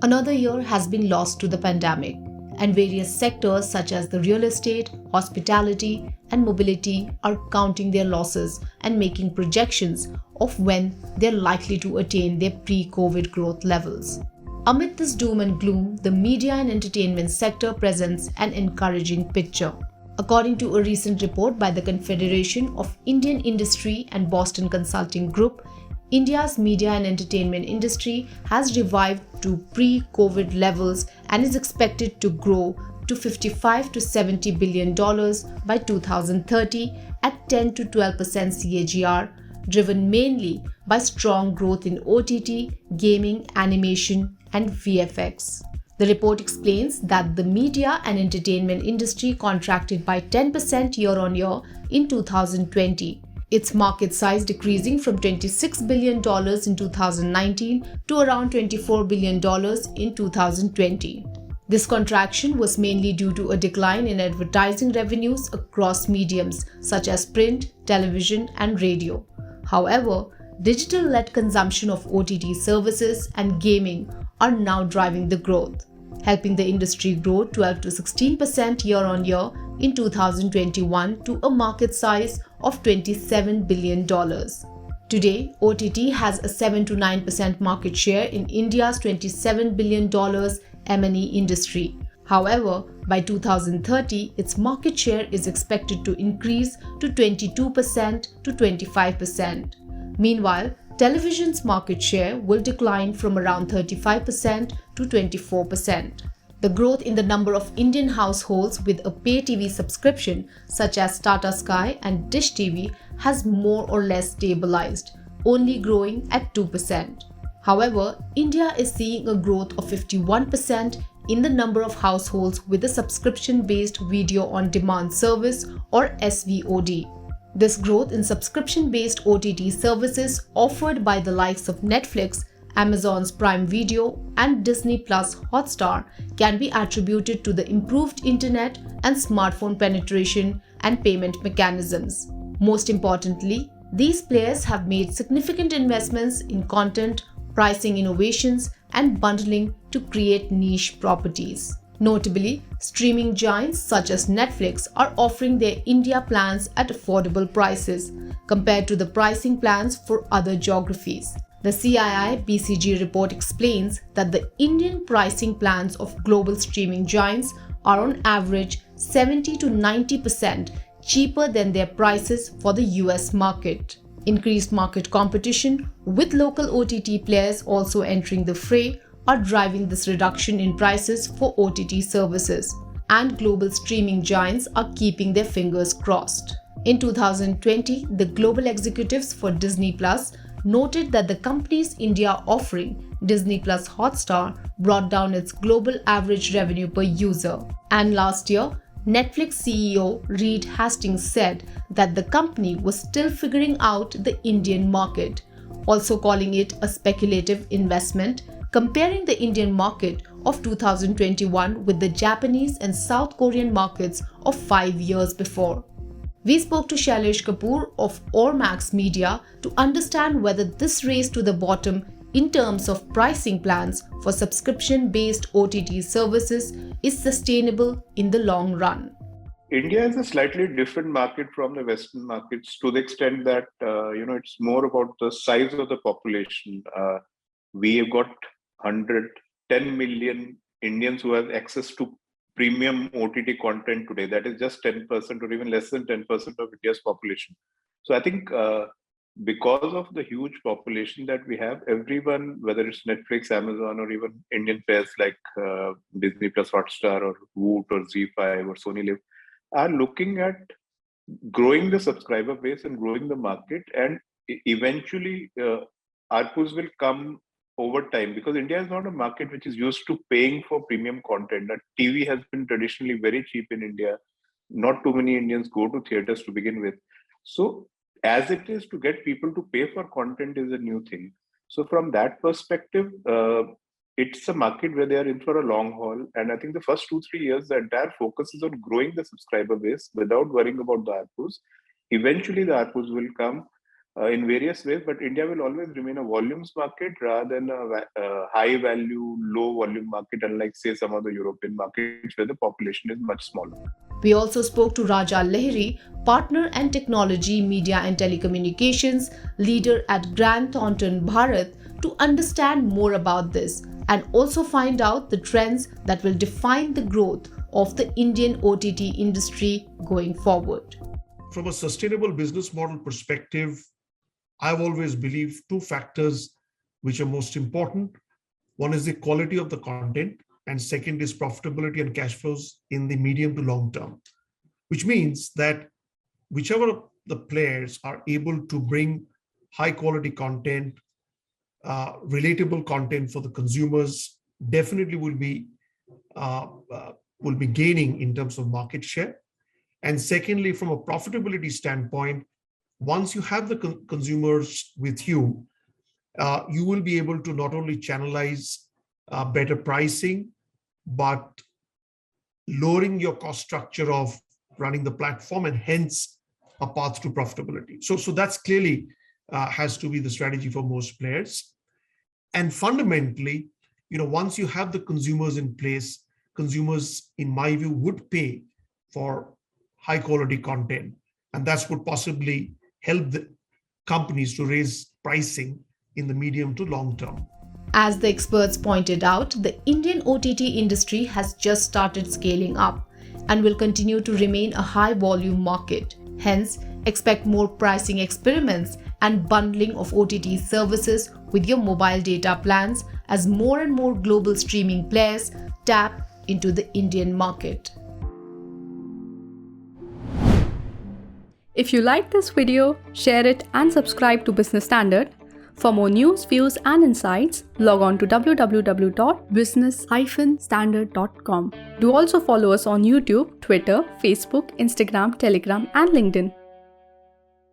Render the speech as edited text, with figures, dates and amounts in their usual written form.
Another year has been lost to the pandemic, and various sectors such as the real estate, hospitality, and mobility are counting their losses and making projections of when they're likely to attain their pre COVID growth levels. Amid this doom and gloom, the media and entertainment sector presents an encouraging picture. According to a recent report by the Confederation of Indian Industry and Boston Consulting Group, India's media and entertainment industry has revived to pre-COVID levels and is expected to grow to 55 to 70 billion dollars by 2030 at 10 to 12% CAGR, driven mainly by strong growth in OTT, gaming, animation, and VFX. The report explains that the media and entertainment industry contracted by 10% year on year in 2020, its market size decreasing from $26 billion in 2019 to around $24 billion in 2020. This contraction was mainly due to a decline in advertising revenues across mediums such as print, television, and radio. However, digital-led consumption of OTT services and gaming are now driving the growth, helping the industry grow 12 to 16% year on year in 2021 to a market size of $27 billion. Today, OTT has a 7 to 9% market share in India's $27 billion M&E industry. However, by 2030, its market share is expected to increase to 22% to 25%. Meanwhile, television's market share will decline from around 35% to 24%. The growth in the number of Indian households with a pay TV subscription, such as Tata Sky and Dish TV, has more or less stabilized, only growing at 2%. However, India is seeing a growth of 51% in the number of households with a subscription-based video on demand service or SVOD. This growth in subscription-based OTT services offered by the likes of Netflix, Amazon's Prime Video, and Disney Plus Hotstar can be attributed to the improved internet and smartphone penetration and payment mechanisms. Most importantly, these players have made significant investments in content, pricing innovations, and bundling to create niche properties. Notably, streaming giants such as Netflix are offering their India plans at affordable prices compared to the pricing plans for other geographies. The CII BCG report explains that the Indian pricing plans of global streaming giants are on average 70 to 90% cheaper than their prices for the US market. Increased market competition, with local OTT players also entering the fray, are driving this reduction in prices for OTT services, and global streaming giants are keeping their fingers crossed. In 2020, the global executives for Disney Plus noted that the company's India offering, Disney Plus Hotstar, brought down its global average revenue per user. And last year, Netflix CEO Reed Hastings said that the company was still figuring out the Indian market, also calling it a speculative investment, comparing the Indian market of 2021 with the Japanese and South Korean markets of 5 years before. We spoke to Shailesh Kapoor of Ormax Media to understand whether this race to the bottom in terms of pricing plans for subscription-based OTT services is sustainable in the long run. India is a slightly different market from the Western markets to the extent that it's more about the size of the population. We have got 110 million Indians who have access to premium OTT content today. That is just 10% or even less than 10% of India's population. So I think because of the huge population that we have, everyone, whether it's Netflix, Amazon, or even Indian pairs like Disney Plus Hotstar or Voot or Z5 or Sony Live, are looking at growing the subscriber base and growing the market, and eventually ARPUs will come over time, because India is not a market which is used to paying for premium content. That TV has been traditionally very cheap in India. Not too many Indians go to theaters to begin with. So as it is, to get people to pay for content is a new thing. So from that perspective, it's a market where they are in for a long haul. And I think the first 2-3 years, the entire focus is on growing the subscriber base without worrying about the ARPUs. Eventually, the ARPUs will come. in various ways, but India will always remain a volumes market rather than a high value, low volume market, unlike, say, some of the European markets where the population is much smaller. We also spoke to Raja Lahiri, partner and technology, media and telecommunications leader at Grant Thornton Bharat, to understand more about this and also find out the trends that will define the growth of the Indian OTT industry going forward. From a sustainable business model perspective, I've always believed two factors which are most important. One is the quality of the content, and second is profitability and cash flows in the medium to long term, which means that whichever the players are able to bring high quality content, relatable content for the consumers, definitely will be gaining in terms of market share. And secondly, from a profitability standpoint, once you have the consumers with you, you will be able to not only channelize better pricing, but lowering your cost structure of running the platform, and hence a path to profitability. So that's clearly has to be the strategy for most players. And fundamentally, once you have the consumers in place, consumers, in my view, would pay for high quality content, and that's what possibly help the companies to raise pricing in the medium to long term. As the experts pointed out, the Indian OTT industry has just started scaling up and will continue to remain a high volume market. Hence, expect more pricing experiments and bundling of OTT services with your mobile data plans as more and more global streaming players tap into the Indian market. If you like this video, share it and subscribe to Business Standard. For more news, views and insights, log on to www.business-standard.com. Do also follow us on YouTube, Twitter, Facebook, Instagram, Telegram and LinkedIn.